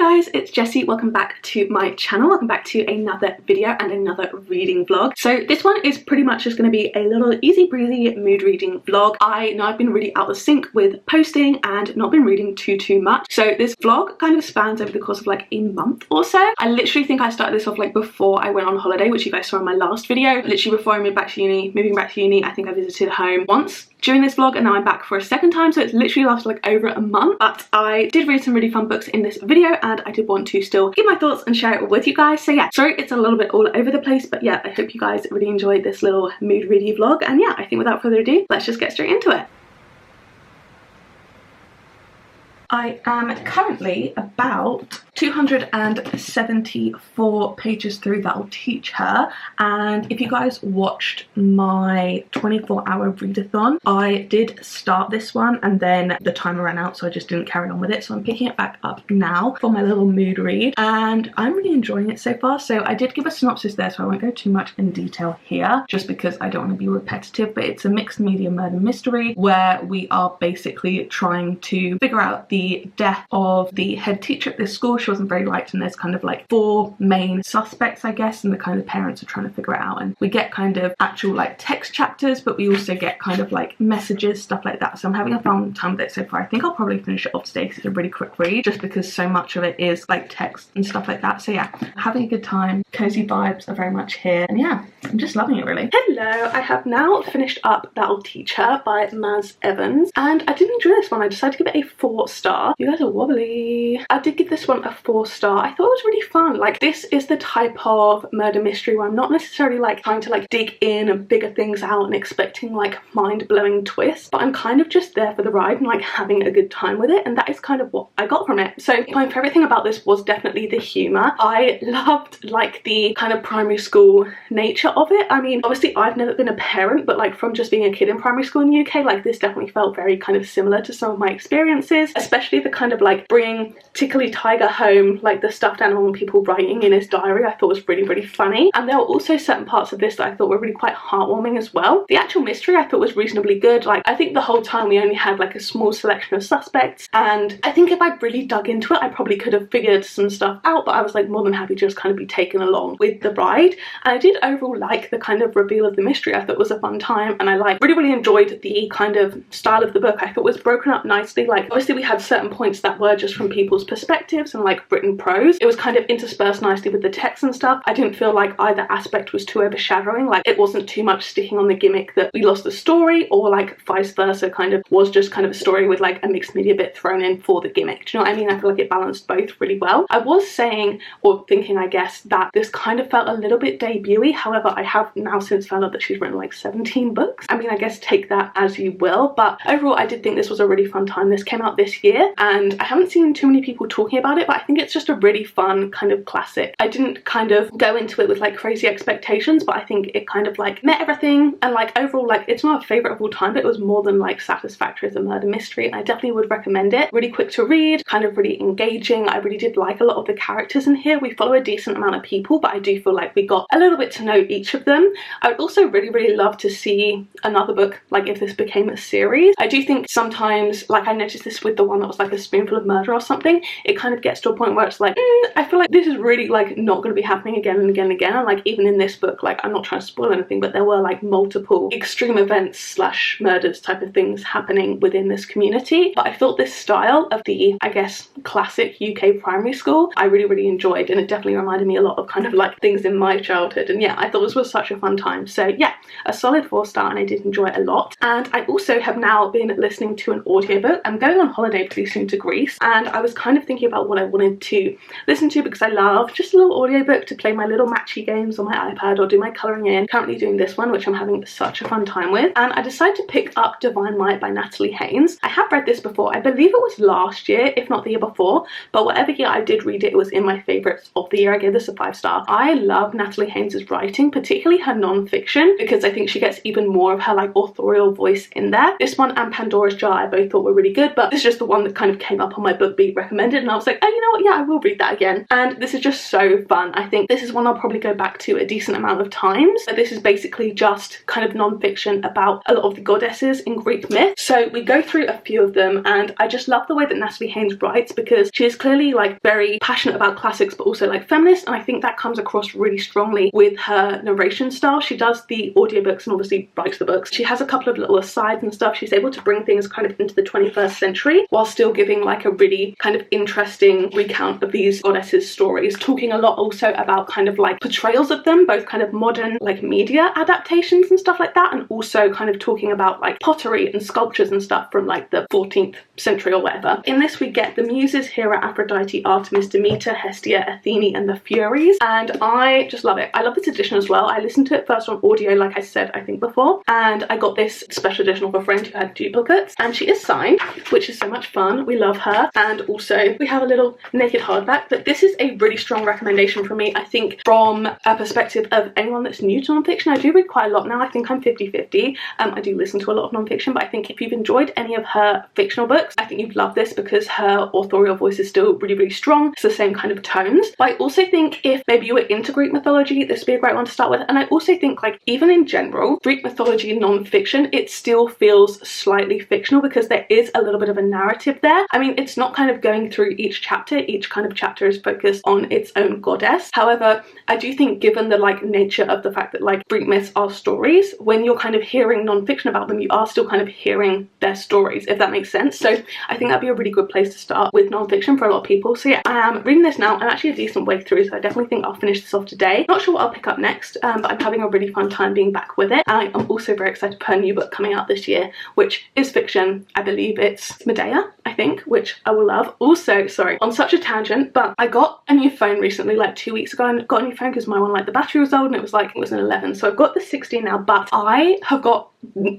guys, it's Jessie. Welcome back to my channel. Welcome back to another video and another reading vlog. So this one is pretty much just going to be a little easy breezy mood reading vlog. I know I've been really out of sync with posting and not been reading too much. So this vlog kind of spans over the course of like a month or so. I literally think I started this off like before I went on holiday, which you guys saw in my last video. Literally before I moved back to uni, moving back to uni, I think I visited home once during this vlog and now I'm back for a second time, so it's literally lasted like over a month. But I did read some really fun books in this video and I did want to still give my thoughts and share it with you guys. So yeah, sorry it's a little bit all over the place, but yeah, I hope you guys really enjoyed this little mood ready vlog. And yeah, I think without further ado, let's just get straight into it. I am currently about 274 pages through That'll Teach Her, and if you guys watched my 24-hour readathon, I did start this one and then the timer ran out, so I just didn't carry on with it. So I'm picking it back up now for my little mood read and I'm really enjoying it so far. So I did give a synopsis there, so I won't go too much in detail here just because I don't want to be repetitive, but it's a mixed media murder mystery where we are basically trying to figure out the death of the head teacher at this school. She wasn't very liked, and there's kind of like 4 main suspects, I guess, and the kind of parents are trying to figure it out. And we get kind of actual like text chapters, but we also get kind of like messages, stuff like that. So I'm having a fun time with it so far. I think I'll probably finish it off today because it's a really quick read, just because so much of it is like text and stuff like that. So yeah, having a good time. Cozy vibes are very much here, and yeah, I'm just loving it really. Hello, I have now finished up That'll Teach Her by Maz Evans, and I did enjoy this one. I decided to give it a 4-star. You guys are wobbly. I did give this one a 4-star. I thought it was really fun. Like, this is the type of murder mystery where I'm not necessarily like trying to like dig in and figure things out and expecting like mind-blowing twists, but I'm kind of just there for the ride and like having a good time with it, and that is kind of what I got from it. So my favorite thing about this was definitely the humor. I loved like the kind of primary school nature of it. I mean, obviously I've never been a parent, but like from just being a kid in primary school in the UK, like this definitely felt very kind of similar to some of my experiences, especially the kind of like bringing Tickly Tiger home, like the stuffed animal and people writing in his diary. I thought was really funny, and there were also certain parts of this that I thought were really quite heartwarming as well. The actual mystery I thought was reasonably good. Like, I think the whole time we only had like a small selection of suspects, and I think if I'd really dug into it I probably could have figured some stuff out, but I was like more than happy to just kind of be taken along with the ride. And I did overall like the kind of reveal of the mystery. I thought it was a fun time, and I like really enjoyed the kind of style of the book. I thought it was broken up nicely. Like, obviously we had certain points that were just from people's perspectives and like written prose. It was kind of interspersed nicely with the text and stuff. I didn't feel like either aspect was too overshadowing. Like, it wasn't too much sticking on the gimmick that we lost the story, or like vice versa, kind of was just kind of a story with like a mixed media bit thrown in for the gimmick. Do you know what I mean? I feel like it balanced both really well. I was saying, or thinking I guess, that this kind of felt a little bit debut-y. However, I have now since found out that she's written like 17 books. I mean, I guess take that as you will, but overall I did think this was a really fun time. This came out this year and I haven't seen too many people talking about it, but I think it's just a really fun kind of classic. I didn't kind of go into it with like crazy expectations, but I think it kind of like met everything, and like overall, like, it's not a favourite of all time, but it was more than like satisfactory as a murder mystery, and I definitely would recommend it. Really quick to read, kind of really engaging. I really did like a lot of the characters in here. We follow a decent amount of people, but I do feel like we got a little bit to know each of them. I would also really love to see another book, like if this became a series. I do think sometimes, like I noticed this with the one that was like A Spoonful of Murder or something, it kind of gets to a point where it's like, I feel like this is really like not going to be happening again and again and again. And like even in this book, like, I'm not trying to spoil anything, but there were like multiple extreme events slash murders type of things happening within this community. But I thought this style of the, I guess, classic UK primary school, I really enjoyed, and it definitely reminded me a lot of kind of like things in my childhood. And yeah, I thought this was such a fun time. So yeah, a solid 4-star, and I did enjoy it a lot. And I also have now been listening to an audiobook. I'm going on holiday pretty soon to Greece, and I was kind of thinking about what I wanted to listen to because I love just a little audiobook to play my little matchy games on my iPad or do my colouring in. Currently doing this one, which I'm having such a fun time with, and I decided to pick up Divine Might by Natalie Haynes. I have read this before. I believe it was last year, if not the year before, but whatever year I did read it, it was in my favourites of the year. I gave this a 5-star. I love Natalie Haynes' writing, particularly her non-fiction, because I think she gets even more of her like authorial voice in there. This one and Pandora's Jar I both thought were really good, but this is just the one that kind of came up on my BookBeat recommended, and I was like, oh, you know yeah, I will read that again. And this is just so fun. I think this is one I'll probably go back to a decent amount of times. But this is basically just kind of non-fiction about a lot of the goddesses in Greek myth. So we go through a few of them, and I just love the way that Natalie Haynes writes, because she is clearly like very passionate about classics but also like feminist, and I think that comes across really strongly with her narration style. She does the audiobooks and obviously writes the books. She has a couple of little asides and stuff. She's able to bring things kind of into the 21st century while still giving like a really kind of interesting recount of these goddesses' stories, talking a lot also about kind of like portrayals of them, both kind of modern like media adaptations and stuff like that, and also kind of talking about like pottery and sculptures and stuff from like the 14th century or whatever. In this we get the Muses, Hera, Aphrodite, Artemis, Demeter, Hestia, Athene and the Furies, and I just love it. I love this edition as well. I listened to it first on audio, like I said I think before, and I got this special edition of a friend who had duplicates, and she is signed, which is so much fun. We love her. And also we have a little naked hardback, but this is a really strong recommendation from me. I think from a perspective of anyone that's new to non-fiction, I do read quite a lot now. I think I'm 50-50. I do listen to a lot of non-fiction, but I think if you've enjoyed any of her fictional books, I think you'd love this because her authorial voice is still really, really strong. It's the same kind of tones. But I also think if maybe you were into Greek mythology, this would be a great one to start with. And I also think like even in general, Greek mythology non-fiction, it still feels slightly fictional because there is a little bit of a narrative there. I mean, it's not kind of going through each chapter. Each kind of chapter is focused on its own goddess. However, I do think given the like nature of the fact that like Greek myths are stories, when you're kind of hearing non-fiction about them, you are still kind of hearing their stories, if that makes sense. So I think that'd be a really good place to start with non-fiction for a lot of people. So yeah, I am reading this now. I'm actually a decent way through, so I definitely think I'll finish this off today. Not sure what I'll pick up next, but I'm having a really fun time being back with it. And I'm also very excited for a new book coming out this year, which is fiction. I believe it's Medea, I think, which I will love. Also, sorry, on such a tangent, but I got a new phone recently, like 2 weeks ago. I got a new phone because my one, like the battery was old and it was an 11. So I've got the 16 now, but I have got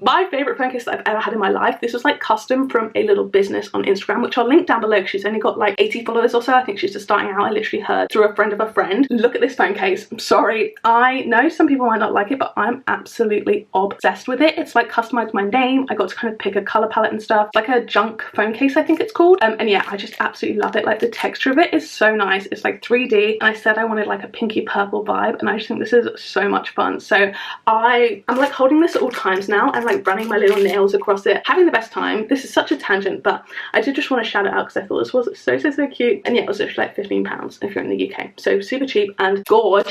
my favourite phone case that I've ever had in my life. This was like custom from a little business on Instagram, which I'll link down below. She's only got like 80 followers or so. I think she's just starting out. I literally heard through a friend of a friend. Look at this phone case. I'm sorry. I know some people might not like it, but I'm absolutely obsessed with it. It's like customized my name. I got to kind of pick a colour palette and stuff. Like a junk phone case, I think it's called. And yeah, I just absolutely love it. Like the texture of it is so nice. It's like 3D. And I said I wanted like a pinky purple vibe, and I just think this is so much fun. So I'm like holding this at all times now and like running my little nails across it, having the best time. This is such a tangent, but I did just want to shout it out because I thought this was so cute. And yeah, it was literally like £15 if you're in the UK, so super cheap and gorge.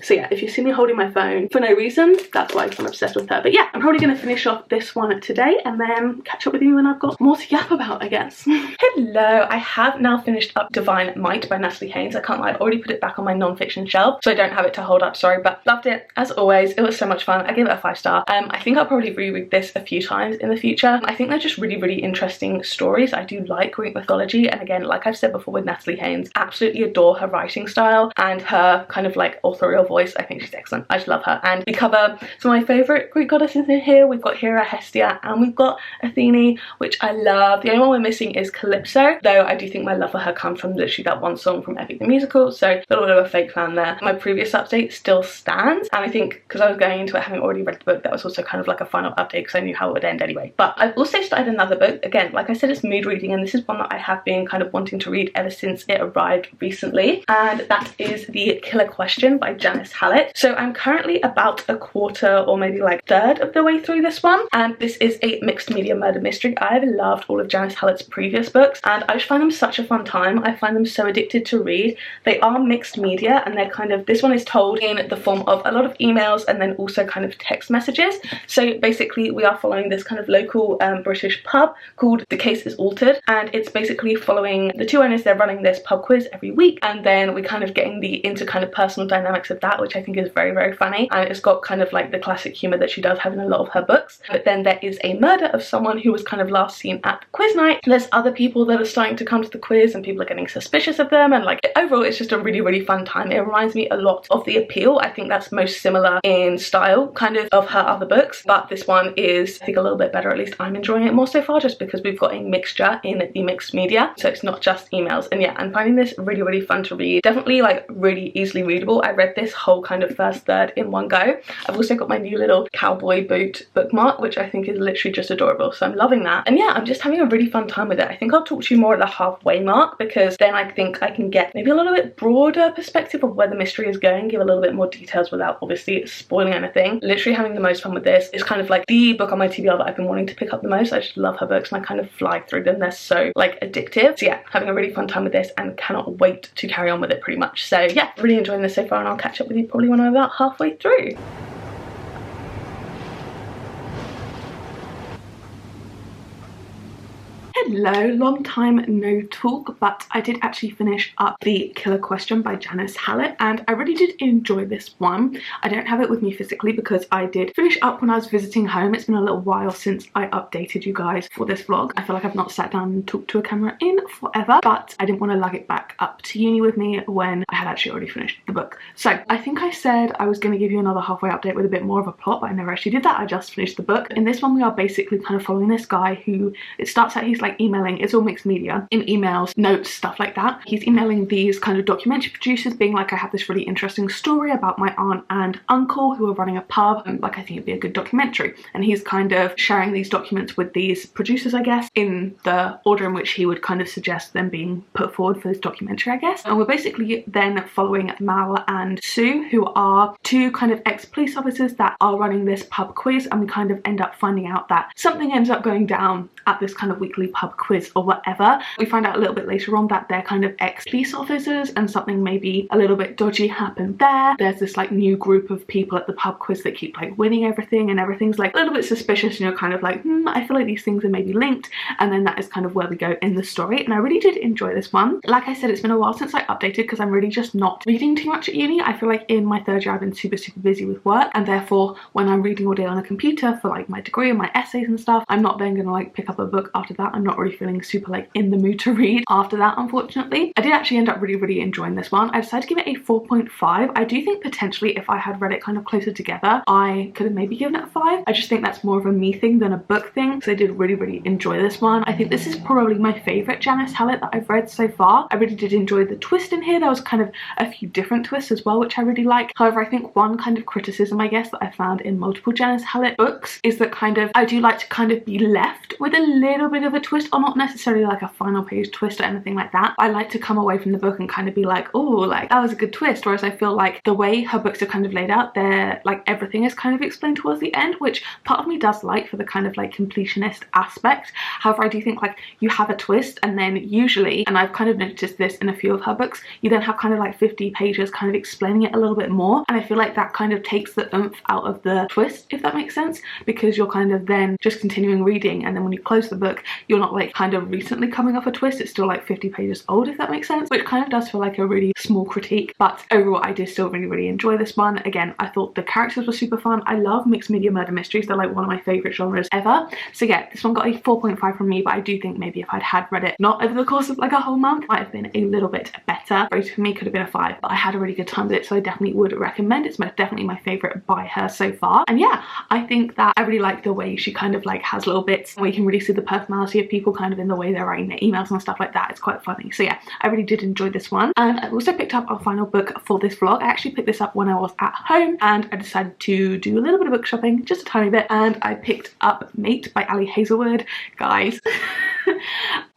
So yeah, if you see me holding my phone for no reason, that's why I'm obsessed with her. But yeah, I'm probably going to finish off this one today and then catch up with you when I've got more to yap about, I guess. Hello, I have now finished up Divine Might by Natalie Haynes. I can't lie, I've already put it back on my non-fiction shelf, so I don't have it to hold up, sorry, but loved it as always. It was so much fun. I gave it a 5-star. I think I'll probably reread this a few times in the future. I think they're just really interesting stories. I do like Greek mythology, and again, like I've said before with Natalie Haynes, absolutely adore her writing style and her kind of like authorial voice. I think she's excellent. I just love her. And we cover some of my favourite Greek goddesses in here. We've got Hera, Hestia, and we've got Athene, which I love. The only one we're missing is Calypso, though I do think my love for her comes from literally that one song from Epic the Musical, so a little bit of a fake fan there. My previous update still stands, and I think because I was going into it having already read the book, that was also kind of like a final update because I knew how it would end anyway. But I've also started another book. Again, like I said, it's mood reading, and this is one that I have been kind of wanting to read ever since it arrived recently, and that is The Killer Question by Janice Hallett. So I'm currently about a quarter or maybe like third of the way through this one, and this is a mixed media murder mystery. I've loved all of Janice Hallett's previous books, and I just find them such a fun time. I find them so addicted to read. They are mixed media, and they're kind of, this one is told in the form of a lot of emails and then also kind of text messages. So basically we are following this kind of local British pub called The Case is Altered, and it's basically following the two owners. They're running this pub quiz every week, and then we're kind of getting into kind of personal dynamics of that, which I think is very funny, and it's got kind of like the classic humour that she does have in a lot of her books. But then there is a murder of someone who was kind of last seen at the quiz night. There's other people that are starting to come to the quiz, and people are getting suspicious of them, and like overall it's just a really fun time. It reminds me a lot of The Appeal. I think that's most similar in style kind of her other books, but this one is I think a little bit better. At least I'm enjoying it more so far, just because we've got a mixture in the mixed media, so it's not just emails. And yeah, I'm finding this really fun to read. Definitely like really easily readable. I read this this whole kind of first third in one go. I've also got my new little cowboy boot bookmark, which I think is literally just adorable, so I'm loving that. And yeah, I'm just having a really fun time with it. I think I'll talk to you more at the halfway mark, because then I think I can get maybe a little bit broader perspective of where the mystery is going, give a little bit more details without obviously spoiling anything. Literally having the most fun with this. It's kind of like the book on my TBR that I've been wanting to pick up the most. I just love her books and I kind of fly through them. They're so like addictive. So yeah, having a really fun time with this and cannot wait to carry on with it pretty much. So yeah, really enjoying this so far, and I'll catch up with you probably when I'm about halfway through. Hello, long time no talk, but I did actually finish up The Killer Question by Janice Hallett, and I really did enjoy this one. I don't have it with me physically because I did finish up when I was visiting home. It's been a little while since I updated you guys for this vlog. I feel like I've not sat down and talked to a camera in forever, but I didn't want to lug it back up to uni with me when I had actually already finished the book. So I think I said I was going to give you another halfway update with a bit more of a plot, but I never actually did that. I just finished the book. In this one, we are basically kind of following this guy who, it starts out he's like emailing, it's all mixed media, in emails, notes, stuff like that. He's emailing these kind of documentary producers being like, I have this really interesting story about my aunt and uncle who are running a pub, and like I think it'd be a good documentary. And he's kind of sharing these documents with these producers, I guess, in the order in which he would kind of suggest them being put forward for this documentary, I guess. And we're basically then following Mal and Sue, who are two kind of ex-police officers that are running this pub quiz, and we kind of end up finding out that something ends up going down at this kind of weekly pub quiz or whatever. We find out a little bit later on that they're kind of ex-police officers and something maybe a little bit dodgy happened there. There's this like new group of people at the pub quiz that keep like winning everything, and everything's like a little bit suspicious, and you're kind of like, I feel like these things are maybe linked. And then that is kind of where we go in the story, and I really did enjoy this one. Like I said, it's been a while since I updated because I'm really just not reading too much at uni. I feel like in my third year I've been super busy with work, and therefore when I'm reading all day on a computer for like my degree and my essays and stuff, I'm not then gonna like pick up a book after that. I'm not really feeling super like in the mood to read after that, unfortunately. I did actually end up really enjoying this one. I decided to give it a 4.5. I do think potentially if I had read it kind of closer together, I could have maybe given it a 5. I just think that's more of a me thing than a book thing, so I did really enjoy this one. I think this is probably my favourite Janice Hallett that I've read so far. I really did enjoy the twist in here. There was kind of a few different twists as well, which I really like. However, I think one kind of criticism, I guess, that I found in multiple Janice Hallett books is that kind of I do like to kind of be left with a little bit of a twist, or not necessarily like a final page twist or anything like that. I like to come away from the book and kind of be like, oh, like that was a good twist. Whereas I feel like the way her books are kind of laid out, they're like everything is kind of explained towards the end, which part of me does like for the kind of like completionist aspect. However, I do think like you have a twist, and then usually, and I've kind of noticed this in a few of her books, you then have kind of like 50 pages kind of explaining it a little bit more, and I feel like that kind of takes the oomph out of the twist, if that makes sense, because you're kind of then just continuing reading, and then when you close the book, you're not like kind of recently coming off a twist, it's still like 50 pages old, if that makes sense, which kind of does feel like a really small critique. But overall, I did still really enjoy this one. Again, I thought the characters were super fun. I love mixed media murder mysteries. They're like one of my favorite genres ever. So yeah, this one got a 4.5 from me, but I do think maybe if I'd had read it not over the course of like a whole month, might have been a little bit better. Rating for me could have been a 5, but I had a really good time with it, so I definitely would recommend it. It's definitely my favorite by her so far. And yeah, I think that I really like the way she kind of like has little bits where you can really see the personality of people kind of in the way they're writing their emails and stuff like that. It's quite funny. So yeah, I really did enjoy this one. And I also picked up our final book for this vlog. I actually picked this up when I was at home, and I decided to do a little bit of book shopping, just a tiny bit, and I picked up Mate by Ali Hazelwood. Guys,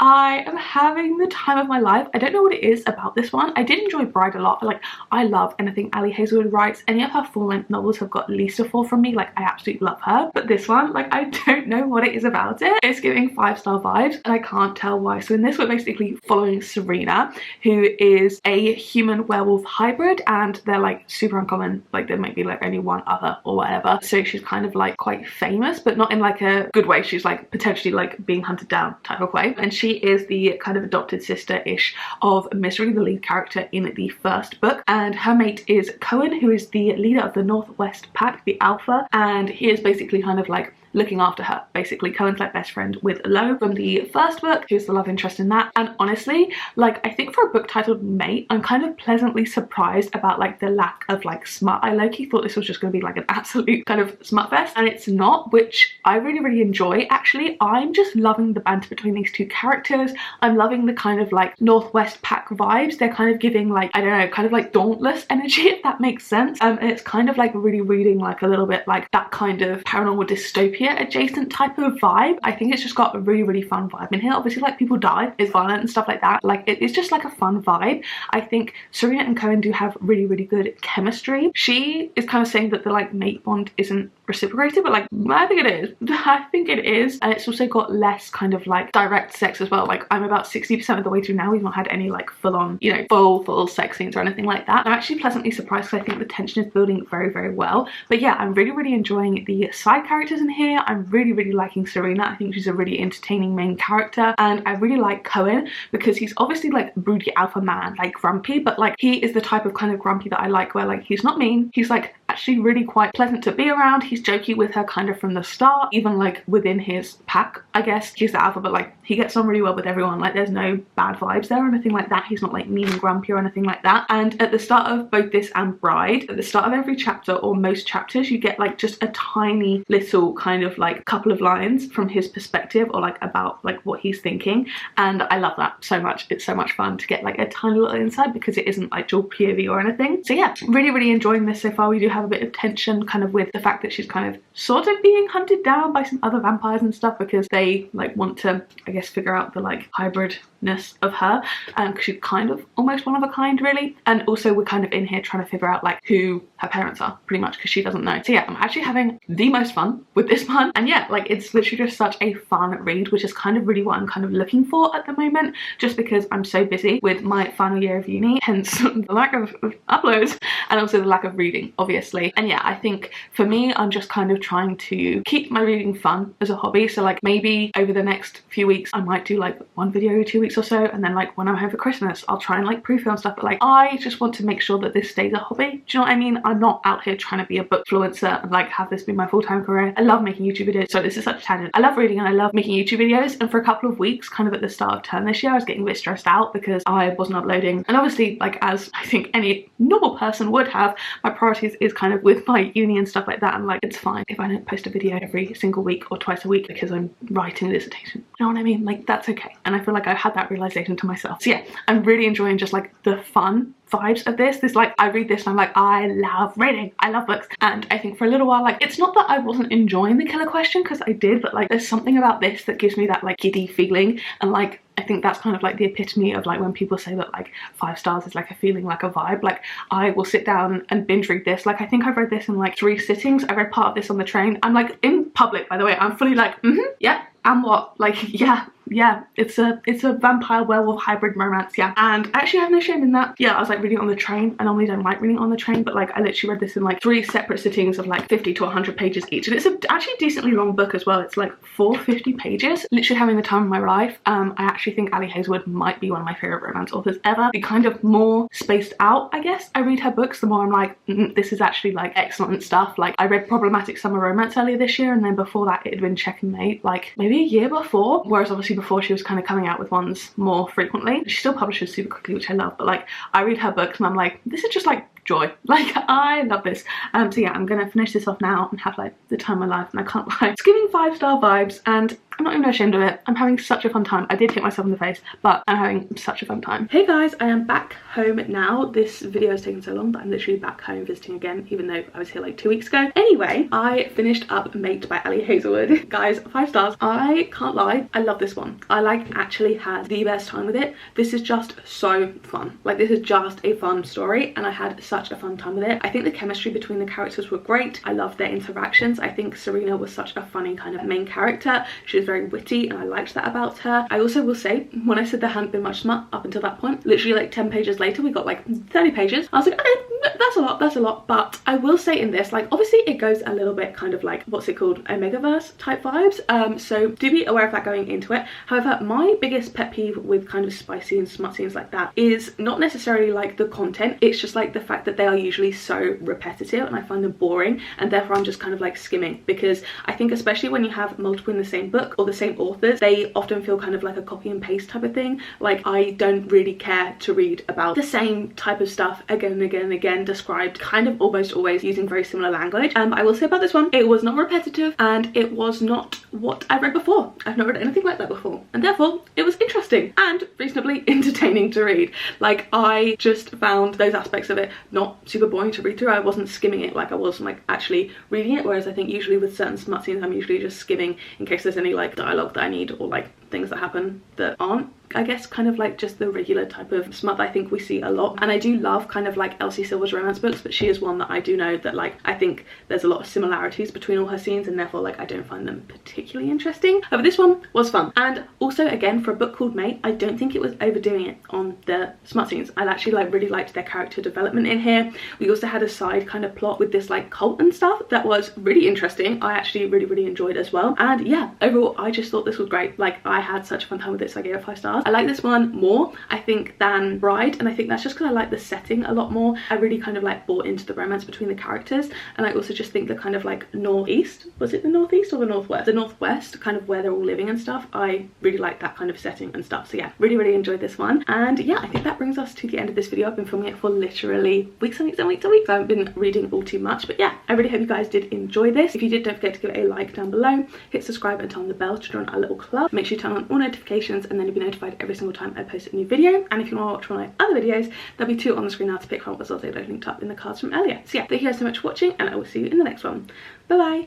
I am having the time of my life. I don't know what it is about this one. I did enjoy Bride a lot. Like, I love anything Ali Hazelwood writes. Any of her full-length novels have got at least a 4 from me. Like, I absolutely love her. But this one, like, I don't know what it is about it. It's giving 5-star vibes, and I can't tell why. So in this, we're basically following Serena, who is a human werewolf hybrid, and they're like super uncommon. Like, there might be like only one other or whatever. So she's kind of like quite famous, but not in like a good way. She's like potentially like being hunted down type of way. And she is the kind of adopted sister-ish of Misery, the lead character in the first book. And her mate is Cohen, who is the leader of the Northwest Pack, the Alpha. And he is basically kind of like looking after her. Basically, Cohen's like best friend with Lo from the first book, who's the love interest in that. And honestly, like, I think for a book titled Mate, I'm kind of pleasantly surprised about like the lack of like smut. I low-key thought this was just going to be like an absolute kind of smut fest, and it's not, which I really enjoy. Actually, I'm just loving the banter between these two characters. I'm loving the kind of like Northwest Pack vibes. They're kind of giving like, I don't know, kind of like Dauntless energy, if that makes sense. And it's kind of like really reading like a little bit like that kind of paranormal dystopia adjacent type of vibe. I think it's just got a really fun vibe in here. Obviously, like, people die, it's violent and stuff like that. Like, it's just like a fun vibe. I think Serena and Cohen do have really good chemistry. She is kind of saying that the like mate bond isn't reciprocated, but like, I think it is. I think it is. And it's also got less kind of like direct sex as well. Like, I'm about 60% of the way through now. We've not had any like full-on, you know, full sex scenes or anything like that. I'm actually pleasantly surprised because I think the tension is building very well. But yeah, I'm really enjoying the side characters in here. I'm really liking Serena. I think she's a really entertaining main character, and I really like Cohen because he's obviously like broody alpha man, like grumpy, but like he is the type of kind of grumpy that I like, where like he's not mean, he's like actually really quite pleasant to be around. He's jokey with her kind of from the start, even like within his pack, I guess. He's the alpha, but like he gets on really well with everyone. Like, there's no bad vibes there or anything like that. He's not like mean and grumpy or anything like that. And at the start of both this and Bride, at the start of every chapter or most chapters, you get like just a tiny little kind of like couple of lines from his perspective, or like about like what he's thinking, and I love that so much. It's so much fun to get like a tiny little insight because it isn't like dual POV or anything. So yeah, really enjoying this so far. We do have a bit of tension kind of with the fact that she's kind of sort of being hunted down by some other vampires and stuff, because they like want to, I guess, figure out the like hybridness of her, because she's kind of almost one of a kind, really. And also we're kind of in here trying to figure out like who her parents are, pretty much, because she doesn't know. So yeah, I'm actually having the most fun with this one, and yeah, like, it's literally just such a fun read, which is kind of really what I'm kind of looking for at the moment, just because I'm so busy with my final year of uni, hence the lack of uploads, and also the lack of reading, obviously. And yeah, I think for me, I'm just kind of trying to keep my reading fun as a hobby. So like, maybe over the next few weeks I might do like one video 2 weeks or so, and then like when I'm home for Christmas I'll try and like pre-film stuff. But like, I just want to make sure that this stays a hobby. Do you know what I mean? I'm not out here trying to be a book influencer and like have this be my full-time career. I love making YouTube videos. So this is such a tangent. I love reading and I love making YouTube videos, and for a couple of weeks kind of at the start of term this year, I was getting a bit stressed out because I wasn't uploading. And obviously, like, as I think any normal person would have, my priorities is kind of with my uni and stuff like that, and like, it's fine if I don't post a video every single week or twice a week because I'm writing a dissertation. You know what I mean? Like, that's okay. And I feel like I've had that realization to myself. So yeah, I'm really enjoying just like the fun vibes of this. Like, I read this and I'm like, I love reading, I love books. And I think for a little while, like, it's not that I wasn't enjoying The Killer Question, because I did, but like, there's something about this that gives me that like giddy feeling. And like, I think that's kind of like the epitome of like when people say that like 5 stars is like a feeling, like a vibe. Like, I will sit down and binge read this. Like, I think I've read this in like 3 sittings. I read part of this on the train. I'm like in public, by the way, I'm fully like, yeah, and what? Like, yeah, it's a vampire werewolf hybrid romance, yeah. And I actually have no shame in that. Yeah, I was like reading it on the train. I normally don't like reading on the train, but like, I literally read this in like 3 separate sittings of like 50 to 100 pages each. And it's actually a decently long book as well. It's like 450 pages. Literally having the time of my life. I actually think Ali Hazelwood might be one of my favorite romance authors ever. The kind of more spaced out, I guess, I read her books, the more I'm like, this is actually like excellent stuff. Like, I read Problematic Summer Romance earlier this year, and then before that it had been Check and Mate like maybe a year before, whereas obviously before she was kind of coming out with ones more frequently. She still publishes super quickly, which I love, but like, I read her books and I'm like, this is just like joy. Like, I love this. So yeah, I'm gonna finish this off now and have like the time of my life, and I can't lie, it's giving 5-star vibes, and I'm not even ashamed of it. I'm having such a fun time. I did hit myself in the face, but I'm having such a fun time. Hey guys, I am back home now. This video has taken so long, but I'm literally back home visiting again, even though I was here like 2 weeks ago. Anyway, I finished up Mate by Ali Hazelwood. Guys, 5 stars. I can't lie, I love this one. I like actually had the best time with it. This is just so fun. Like, this is just a fun story, and I had such a fun time with it. I think the chemistry between the characters were great. I loved their interactions. I think Serena was such a funny kind of main character. She was very witty, and I liked that about her. I also will say, when I said there hadn't been much smut up until that point, literally like 10 pages later we got like 30 pages. I was like, okay, that's a lot, but I will say in this, like, obviously it goes a little bit kind of like, what's it called, Omegaverse type vibes, so do be aware of that going into it. However, my biggest pet peeve with kind of spicy and smut scenes like that is not necessarily like the content, it's just like the fact that they are usually so repetitive and I find them boring, and therefore I'm just kind of like skimming, because I think especially when you have multiple in the same book or the same authors, they often feel kind of like a copy and paste type of thing. Like, I don't really care to read about the same type of stuff again and again and again, described kind of almost always using very similar language. I will say about this one, it was not repetitive and it was not what I read before. I've not read anything like that before, and therefore it was interesting and reasonably entertaining to read. Like, I just found those aspects of it not super boring to read through. I wasn't skimming it like I was like actually reading it, whereas I think usually with certain smut scenes I'm usually just skimming in case there's any like dialogue that I need, or like things that happen that aren't, I guess, kind of like just the regular type of smut that I think we see a lot. And I do love kind of like Elsie Silver's romance books, but she is one that I do know that like I think there's a lot of similarities between all her scenes, and therefore like I don't find them particularly interesting. However, this one was fun, and also again for a book called Mate, I don't think it was overdoing it on the smut scenes. I actually like really liked their character development in here. We also had a side kind of plot with this like cult and stuff that was really interesting. I actually really enjoyed as well, and yeah, overall I just thought this was great. Like, I had such a fun time with this, so I gave it 5 stars. I like this one more, I think, than Bride, and I think that's just because I like the setting a lot more. I really kind of like bought into the romance between the characters, and I also just think the kind of like northeast, was it the northeast or the northwest? The northwest, kind of where they're all living and stuff, I really like that kind of setting and stuff. So yeah, really enjoyed this one. And yeah, I think that brings us to the end of this video. I've been filming it for literally weeks and weeks and weeks and weeks. I haven't been reading all too much, but yeah, I really hope you guys did enjoy this. If you did, don't forget to give it a like down below, hit subscribe and turn on the bell to join our little club. Make sure you turn on all notifications, and then you'll be notified every single time I post a new video. And if you want to watch one of my other videos, there'll be 2 on the screen now to pick from, as well as they're linked up in the cards from earlier. So yeah, thank you guys so much for watching, and I will see you in the next one. Bye bye.